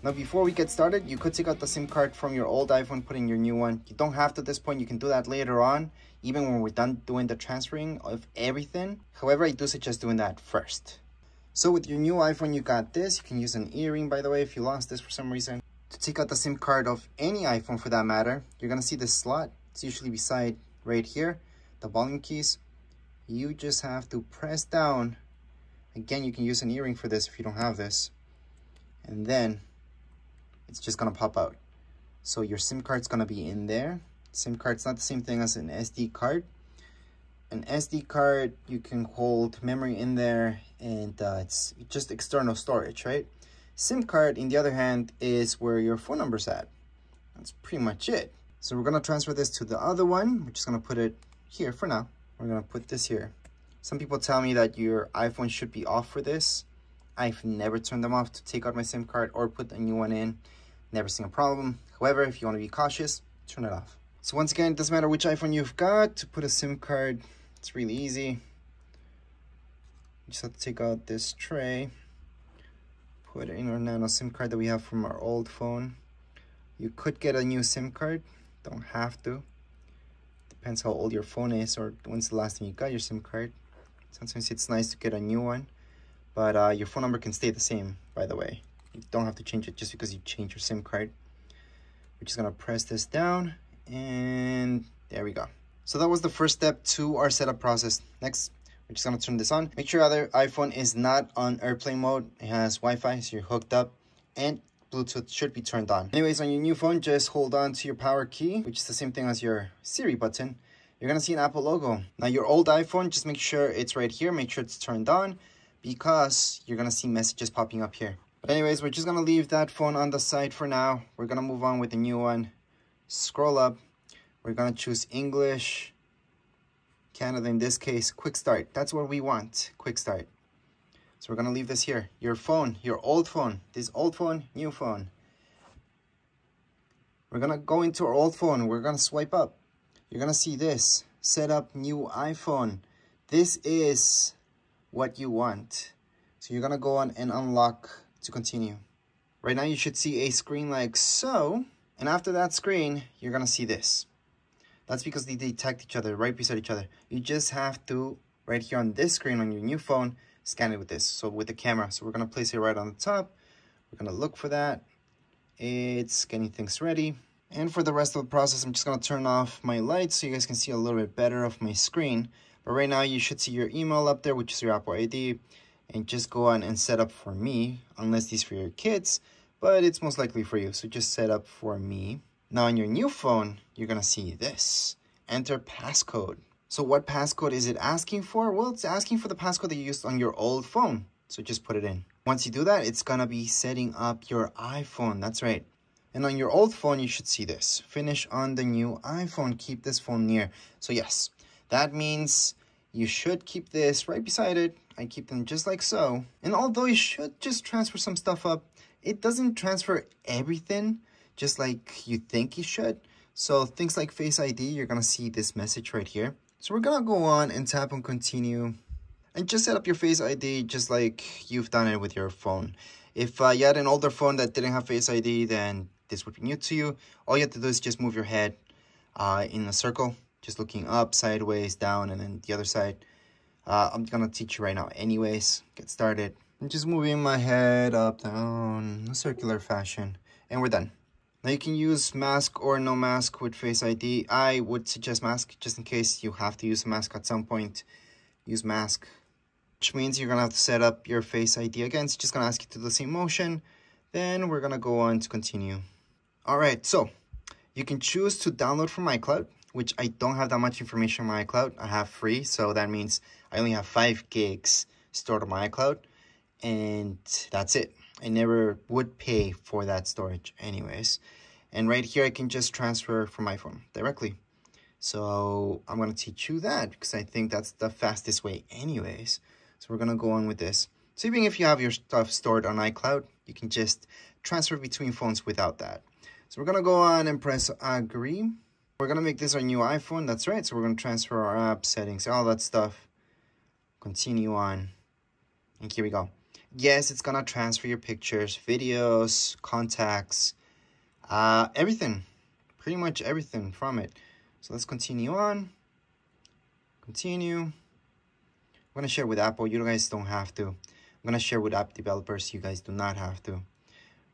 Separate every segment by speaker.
Speaker 1: Now, before we get started, you could take out the SIM card from your old iPhone, put in your new one. You don't have to at this point. You can do that later on, even when we're done doing the transferring of everything. However, I do suggest doing that first. So with your new iPhone, you got this. You can use an earring, by the way, if you lost this for some reason. To take out the SIM card of any iPhone for that matter, you're going to see this slot. It's usually beside right here, the volume keys. You just have to press down. Again, you can use an earring for this if you don't have this. And then it's just going to pop out. So your SIM card's going to be in there. SIM card's not the same thing as an SD card. An SD card, you can hold memory in there, and it's just external storage, right? SIM card, in the other hand, is where your phone number's at. That's pretty much it. So we're going to transfer this to the other one. We're just going to put it here for now. We're going to put this here. Some people tell me that your iPhone should be off for this. I've never turned them off to take out my SIM card or put a new one in. Never seen a problem. However, if you want to be cautious, turn it off. So once again, it doesn't matter which iPhone you've got. To put a SIM card, it's really easy. You just have to take out this tray, put it in our nano SIM card that we have from our old phone. You could get a new SIM card, don't have to. Depends how old your phone is or when's the last time you got your SIM card. Sometimes it's nice to get a new one, but your phone number can stay the same, by the way. You don't have to change it just because you change your SIM card. We're just gonna press this down, and there we go. So that was the first step to our setup process. Next, we're just gonna turn this on. Make sure your other iPhone is not on airplane mode. It has Wi-Fi, so you're hooked up, and Bluetooth should be turned on. Anyways, on your new phone, just hold on to your power key, which is the same thing as your Siri button. You're gonna see an Apple logo. Now your old iPhone, just make sure it's right here. Make sure it's turned on, because you're gonna see messages popping up here. But anyways, we're just gonna leave that phone on the side for now. We're gonna move on with the new one. Scroll up. We're gonna choose English, Canada in this case, quick start. That's what we want, quick start. So we're gonna leave this here. Your phone, your old phone, this old phone, new phone. We're gonna go into our old phone. We're gonna swipe up. You're gonna see this, set up new iPhone. This is what you want. So you're gonna go on and unlock to continue. Right now you should see a screen like so. And after that screen, you're gonna see this. That's because they detect each other right beside each other. You just have to, right here on this screen on your new phone, scan it with this, so with the camera. So we're gonna place it right on the top. We're gonna look for that. It's getting things ready. And for the rest of the process, I'm just gonna turn off my lights so you guys can see a little bit better of my screen. But right now you should see your email up there, which is your Apple ID. And just go on and set up for me, unless these for your kids, but it's most likely for you. So just set up for me. Now on your new phone, you're gonna see this, enter passcode. So what passcode is it asking for? Well, it's asking for the passcode that you used on your old phone. So just put it in. Once you do that, it's gonna be setting up your iPhone, that's right. And on your old phone, you should see this, finish on the new iPhone, keep this phone near. So yes, that means you should keep this right beside it. I keep them just like so. And although you should just transfer some stuff up, it doesn't transfer everything just like you think you should. So things like Face ID, you're gonna see this message right here. So we're gonna go on and tap on continue and just set up your Face ID just like you've done it with your phone. If you had an older phone that didn't have Face ID, then this would be new to you. All you have to do is just move your head in a circle, just looking up, sideways, down, and then the other side. I'm gonna teach you right now anyways. Get started. I'm just moving my head up, down, in a circular fashion, and we're done. Now you can use mask or no mask with Face ID. I would suggest mask just in case you have to use a mask at some point. Use mask, which means you're gonna have to set up your Face ID again. It's just gonna ask you to do the same motion. Then we're gonna go on to continue. All right, so you can choose to download from iCloud, which I don't have that much information on my iCloud. I have free, so that means I only have 5 gigs stored on my iCloud, and that's it. I never would pay for that storage anyways. And right here, I can just transfer from my phone directly. So I'm gonna teach you that because I think that's the fastest way anyways. So we're gonna go on with this. So even if you have your stuff stored on iCloud, you can just transfer between phones without that. So we're gonna go on and press agree. We're gonna make this our new iPhone, that's right. So we're gonna transfer our app settings, all that stuff. Continue on, and here we go. yes, it's gonna transfer your pictures, videos, contacts, everything, pretty much everything from it. So let's continue on. Continue. I'm gonna share with Apple. You guys don't have to. I'm gonna share with app developers. You guys do not have to.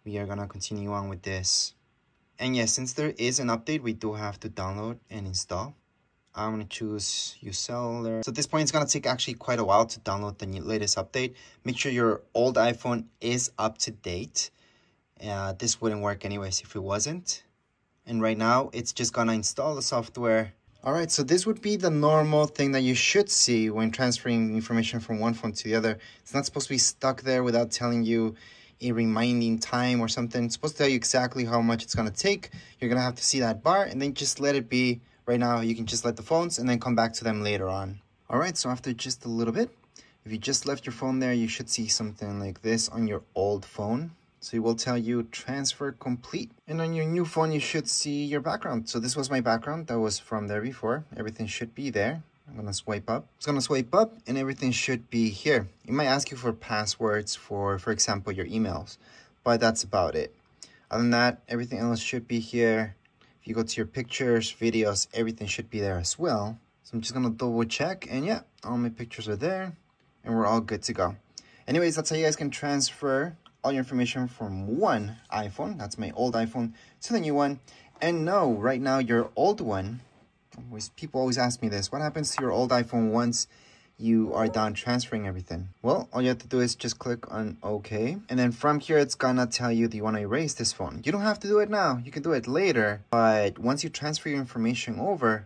Speaker 1: We are gonna continue on with this. And yes, since there is an update, we do have to download and install. I'm gonna choose use cellular. So at this point, it's gonna take actually quite a while to download the latest update. Make sure your old iPhone is up to date. This wouldn't work anyways if it wasn't. And right now, it's just gonna install the software. All right, so this would be the normal thing that you should see when transferring information from one phone to the other. It's not supposed to be stuck there without telling you a reminding time or something. It's supposed to tell you exactly how much it's gonna take. You're gonna have to see that bar and then just let it be. Right now, you can just let the phones and then come back to them later on. All right, so after just a little bit, if you just left your phone there, you should see something like this on your old phone. So it will tell you transfer complete. And on your new phone, you should see your background. So this was my background that was from there before. Everything should be there. I'm gonna swipe up. It's gonna swipe up and everything should be here. It might ask you for passwords for example, your emails, but that's about it. Other than that, everything else should be here. If you go to your pictures, videos, everything should be there as well. So I'm just gonna double check and yeah, all my pictures are there and we're all good to go. Anyways, that's how you guys can transfer all your information from one iPhone, that's my old iPhone, to the new one. And no, right now your old one, people always ask me this, what happens to your old iPhone once you are done transferring everything? Well, all you have to do is just click on OK. And then from here, it's gonna tell you, do you want to erase this phone? You don't have to do it now. You can do it later. But once you transfer your information over,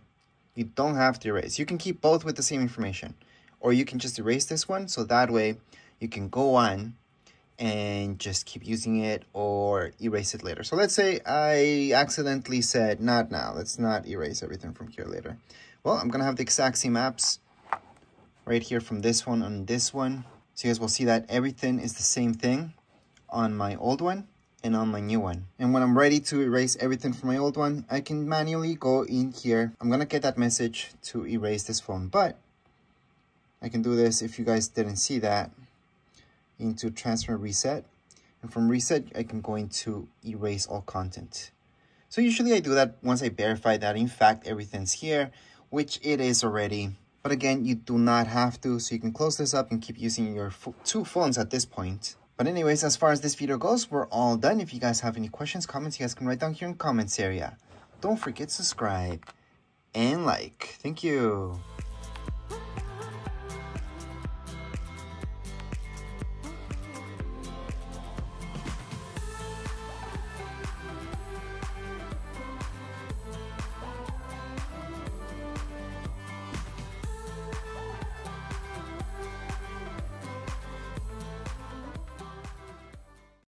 Speaker 1: you don't have to erase. You can keep both with the same information. Or you can just erase this one. So that way you can go on and just keep using it or erase it later. So let's say I accidentally said, not now. Let's not erase everything from here later. Well, I'm gonna have the exact same apps right here from this one on this one. So you guys will see that everything is the same thing on my old one and on my new one. And when I'm ready to erase everything from my old one, I can manually go in here. I'm gonna get that message to erase this phone, but I can do this if you guys didn't see that, into transfer reset. And from reset, I can go into erase all content. So usually I do that once I verify that in fact everything's here, which it is already. But again, you do not have to, so you can close this up and keep using your two phones at this point. But anyways, as far as this video goes, we're all done. If you guys have any questions, comments, you guys can write down here in the comments area. Don't forget to subscribe and like. Thank you.